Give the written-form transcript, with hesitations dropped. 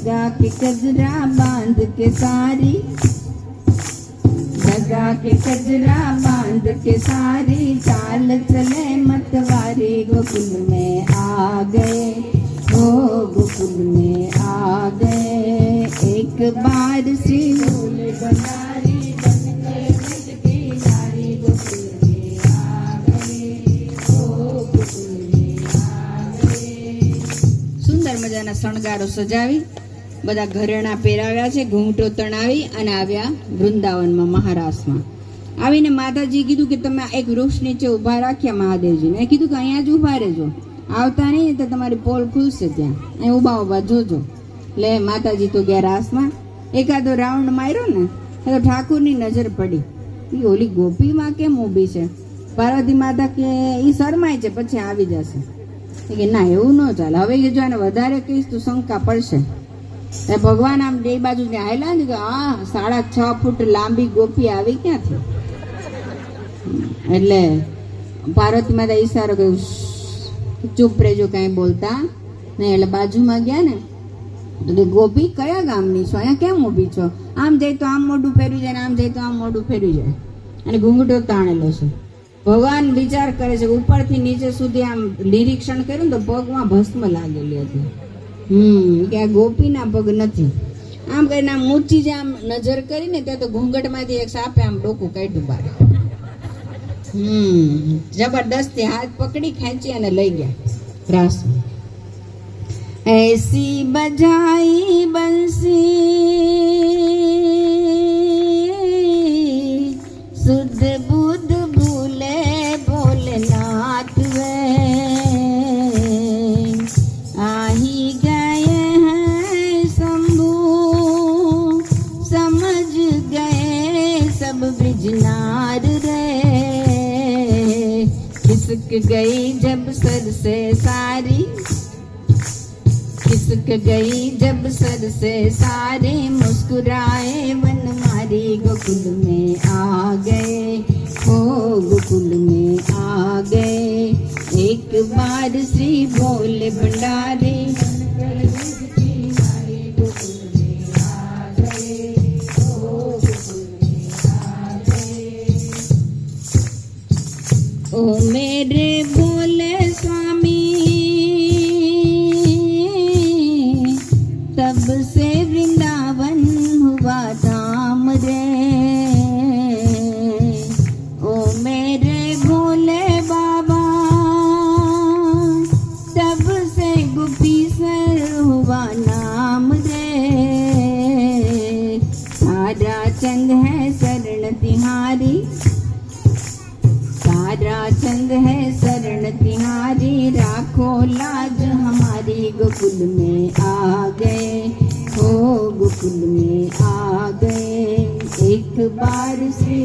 लगा के कजरा बांध के सारी, लगा के कजरा बांध के सारी, चाल चले मतवारी गोकुल में आ गए, ओ गोकुल में आ गए। एक बार श्री बोले बनारी बनके मिटकी नारी गोकुल में आ गए, ओ गोकुल में आ गए। સુંદર મજાના શણગારો સજાવી બધા ઘરેણા પહેરાવ્યા છે, ઘૂંઘટો તણાવી અને આવ્યા વૃંદાવનમાં મહારાષ્ટ્રમાં. આવીને માતાજી કીધું કે તમે એક વૃક્ષ નીચે ઊભા રાખ્યા મહાદેવજીને. કીધું કે અહીંયા જ ઊભા રહેજો, આવતા નહીં તો તમારી પોલ ખુલશે, ત્યાં અહીં ઊભા ઊભા જોજો. એટલે માતાજી તો ગયા રાસમાં. એકાદો રાઉન્ડ માર્યો ને તો ઠાકુરની નજર પડી, એ ઓલી ગોપીમાં કેમ ઊભી છે. પાર્વતી માતા કે એ શરમાય છે, પછી આવી જશે. કે ના એવું ન ચાલે, હવે જો આને વધારે કહીશ તો શંકા પડશે. ભગવાન આમ બે બાજુ આવેલા ને કે આ 6.5 ફૂટ લાંબી ગોપી આવી ક્યાંથી. એટલે પાર્વતી માતા ઈશારો કર્યો, ચૂપ રહેજો, કાંઈ બોલતા નહીં. એટલે બાજુમાં ગયા ને તો ગોપી કયા ગામની છો, અહીંયા કેમ ઊભી છો? આમ જાય તો આમ મોઢું ફેરવી જાય, આમ જાય તો આમ મોઢું ફેરવી જાય, અને ઘૂંઘટો તાણેલો છે. ભગવાન વિચાર કરે છે, ઉપરથી નીચે સુધી આમ નિરીક્ષણ કર્યું તો પગમાં ભસ્મ લાગેલી હતી. કે આ ગોપીના પગ નથી. આમ કરીને આમ ઊંચી જે આમ નજર કરીને ત્યાં તો ઘૂંઘટમાંથી એક સાપે આમ ડોકું કાઢ્યું બહાર. જબરદસ્તી હાથ પકડી ખેંચી અને લઈ ગયા રાસ. ऐसी बजाई बंसी सुध बुध भूले भोलेनाथ वे आही गए हैं शंभू समझ गए सब ब्रिजनार रे खिसक गई जब सर से सारी खिसक गई जब सर से सारे मुस्कुराए वन मारी गोकुल में आ गए, ओ गोकुल में आ गए। एक बार श्री बोले भंडारी गोकुल में आ गए, ओ गोकुल में आ गए। ओ मेरे भोले स्वामी तब से वृंदावन हुआ धाम रे, ओ मेरे भोले बाबा तब से गुपीसर हुआ नाम रे। सारा चंद है शरण तिहारी, सारा चंद है शरण तिहारी, राखो लाज हमारी गोकुल में आ गए, हो गोकुल में आ गए। एक बार से